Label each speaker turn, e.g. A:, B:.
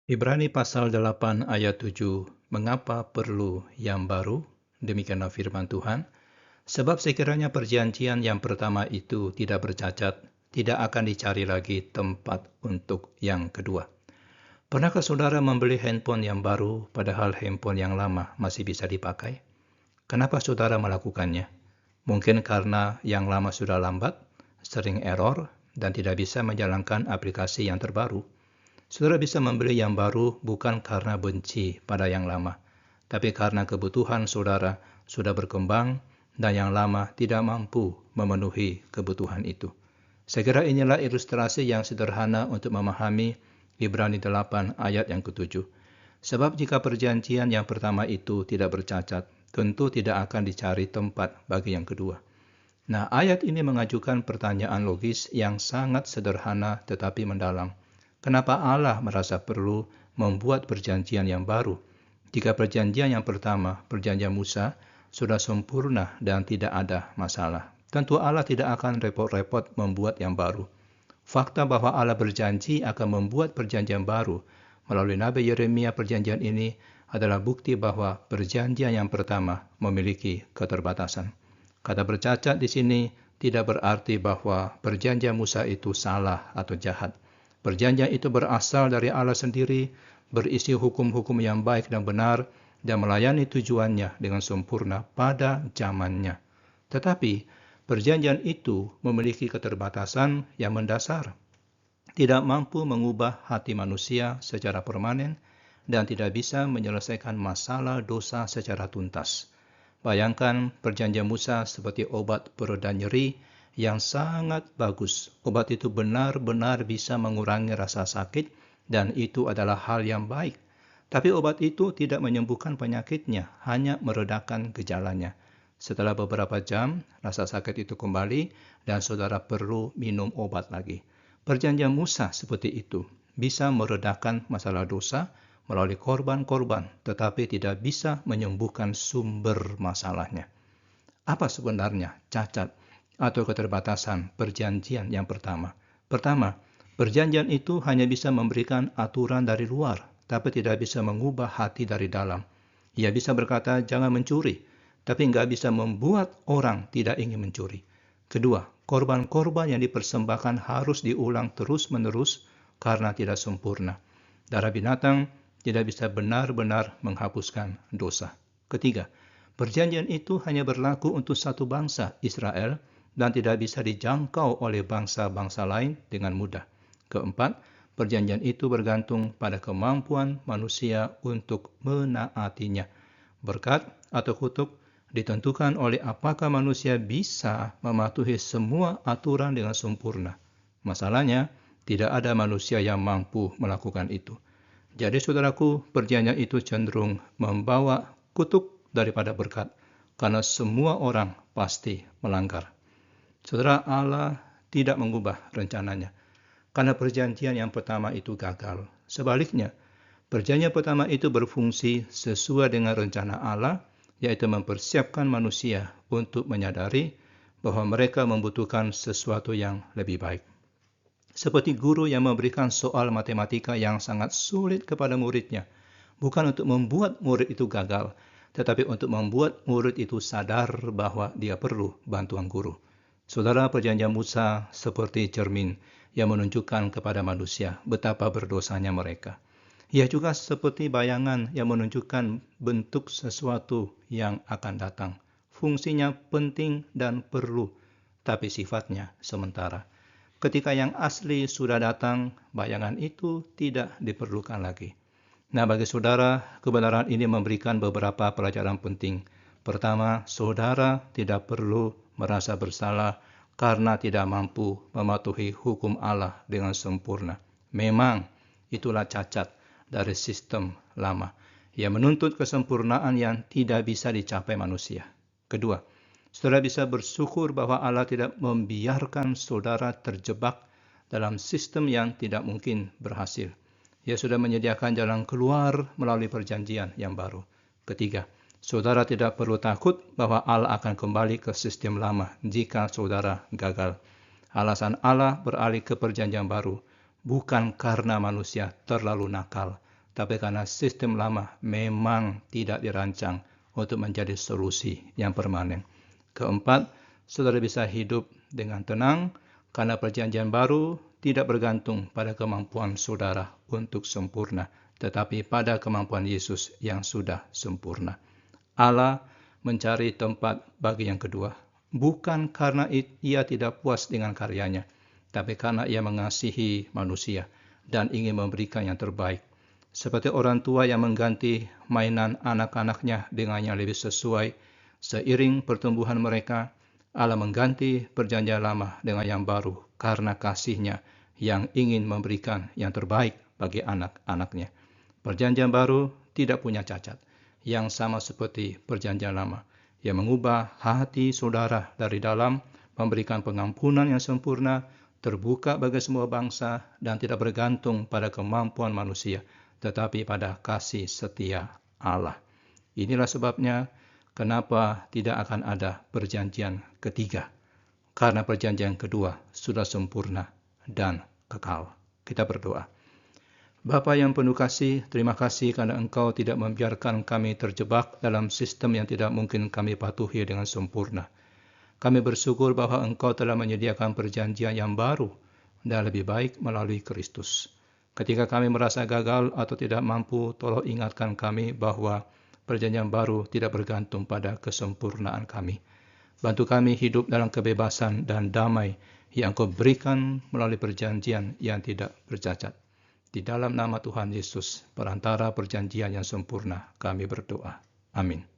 A: Ibrani pasal 8 ayat 7, mengapa perlu yang baru? Demikianlah firman Tuhan. Sebab sekiranya perjanjian yang pertama itu tidak bercacat, tidak akan dicari lagi tempat untuk yang kedua. Pernahkah saudara membeli handphone yang baru padahal handphone yang lama masih bisa dipakai? Kenapa saudara melakukannya? Mungkin karena yang lama sudah lambat, sering error, dan tidak bisa menjalankan aplikasi yang terbaru. Saudara bisa membeli yang baru bukan karena benci pada yang lama, tapi karena kebutuhan saudara sudah berkembang dan yang lama tidak mampu memenuhi kebutuhan itu. Saya kira inilah ilustrasi yang sederhana untuk memahami Ibrani 8 ayat yang ke-7. Sebab jika perjanjian yang pertama itu tidak bercacat, tentu tidak akan dicari tempat bagi yang kedua. Nah, ayat ini mengajukan pertanyaan logis yang sangat sederhana tetapi mendalam. Kenapa Allah merasa perlu membuat perjanjian yang baru? Jika perjanjian yang pertama, perjanjian Musa, sudah sempurna dan tidak ada masalah, tentu Allah tidak akan repot-repot membuat yang baru. Fakta bahwa Allah berjanji akan membuat perjanjian baru melalui Nabi Yeremia, perjanjian ini adalah bukti bahwa perjanjian yang pertama memiliki keterbatasan. Kata bercacat di sini tidak berarti bahwa perjanjian Musa itu salah atau jahat. Perjanjian itu berasal dari Allah sendiri, berisi hukum-hukum yang baik dan benar, dan melayani tujuannya dengan sempurna pada zamannya. Tetapi, perjanjian itu memiliki keterbatasan yang mendasar, tidak mampu mengubah hati manusia secara permanen, dan tidak bisa menyelesaikan masalah dosa secara tuntas. Bayangkan perjanjian Musa seperti obat pereda nyeri yang sangat bagus. Obat itu benar-benar bisa mengurangi rasa sakit dan itu adalah hal yang baik. Tapi obat itu tidak menyembuhkan penyakitnya, hanya meredakan gejalanya. Setelah beberapa jam, rasa sakit itu kembali dan saudara perlu minum obat lagi. Perjanjian Musa seperti itu, bisa meredakan masalah dosa melalui korban-korban, tetapi tidak bisa menyembuhkan sumber masalahnya. Apa sebenarnya cacat atau keterbatasan perjanjian yang pertama? Pertama, perjanjian itu hanya bisa memberikan aturan dari luar, tapi tidak bisa mengubah hati dari dalam. Ia bisa berkata jangan mencuri, tapi nggak bisa membuat orang tidak ingin mencuri. Kedua, korban-korban yang dipersembahkan harus diulang terus-menerus karena tidak sempurna. Darah binatang tidak bisa benar-benar menghapuskan dosa. Ketiga, perjanjian itu hanya berlaku untuk satu bangsa, Israel, dan tidak bisa dijangkau oleh bangsa-bangsa lain dengan mudah. Keempat, perjanjian itu bergantung pada kemampuan manusia untuk menaatinya. Berkat atau kutuk ditentukan oleh apakah manusia bisa mematuhi semua aturan dengan sempurna. Masalahnya, tidak ada manusia yang mampu melakukan itu. Jadi saudaraku, perjanjian itu cenderung membawa kutuk daripada berkat, karena semua orang pasti melanggar. Saudara, Allah tidak mengubah rencananya, karena perjanjian yang pertama itu gagal. Sebaliknya, perjanjian pertama itu berfungsi sesuai dengan rencana Allah, yaitu mempersiapkan manusia untuk menyadari bahwa mereka membutuhkan sesuatu yang lebih baik. Seperti guru yang memberikan soal matematika yang sangat sulit kepada muridnya, bukan untuk membuat murid itu gagal, tetapi untuk membuat murid itu sadar bahwa dia perlu bantuan guru. Saudara, perjanjian Musa seperti cermin yang menunjukkan kepada manusia betapa berdosanya mereka. Ia juga seperti bayangan yang menunjukkan bentuk sesuatu yang akan datang. Fungsinya penting dan perlu, tapi sifatnya sementara. Ketika yang asli sudah datang, bayangan itu tidak diperlukan lagi. Nah, bagi saudara, kebenaran ini memberikan beberapa pelajaran penting. Pertama, saudara tidak perlu merasa bersalah karena tidak mampu mematuhi hukum Allah dengan sempurna. Memang itulah cacat dari sistem lama yang menuntut kesempurnaan yang tidak bisa dicapai manusia. Kedua, saudara bisa bersyukur bahwa Allah tidak membiarkan saudara terjebak dalam sistem yang tidak mungkin berhasil. Ia sudah menyediakan jalan keluar melalui perjanjian yang baru. Ketiga, saudara tidak perlu takut bahwa Allah akan kembali ke sistem lama jika saudara gagal. Alasan Allah beralih ke perjanjian baru bukan karena manusia terlalu nakal, tapi karena sistem lama memang tidak dirancang untuk menjadi solusi yang permanen. Keempat, saudara bisa hidup dengan tenang karena perjanjian baru tidak bergantung pada kemampuan saudara untuk sempurna, tetapi pada kemampuan Yesus yang sudah sempurna. Allah mencari tempat bagi yang kedua, bukan karena ia tidak puas dengan karyanya, tapi karena ia mengasihi manusia dan ingin memberikan yang terbaik. Seperti orang tua yang mengganti mainan anak-anaknya dengan yang lebih sesuai, seiring pertumbuhan mereka, Allah mengganti perjanjian lama dengan yang baru karena kasih-Nya yang ingin memberikan yang terbaik bagi anak-anaknya. Perjanjian baru tidak punya cacat, yang sama seperti perjanjian lama, yang mengubah hati saudara dari dalam, memberikan pengampunan yang sempurna, terbuka bagi semua bangsa, dan tidak bergantung pada kemampuan manusia, tetapi pada kasih setia Allah. Inilah sebabnya kenapa tidak akan ada perjanjian ketiga, karena perjanjian kedua sudah sempurna dan kekal. Kita berdoa. Bapa yang penuh kasih, terima kasih karena Engkau tidak membiarkan kami terjebak dalam sistem yang tidak mungkin kami patuhi dengan sempurna. Kami bersyukur bahwa Engkau telah menyediakan perjanjian yang baru dan lebih baik melalui Kristus. Ketika kami merasa gagal atau tidak mampu, tolong ingatkan kami bahwa perjanjian baru tidak bergantung pada kesempurnaan kami. Bantu kami hidup dalam kebebasan dan damai yang Engkau berikan melalui perjanjian yang tidak bercacat. Di dalam nama Tuhan Yesus, perantara perjanjian yang sempurna, kami berdoa. Amin.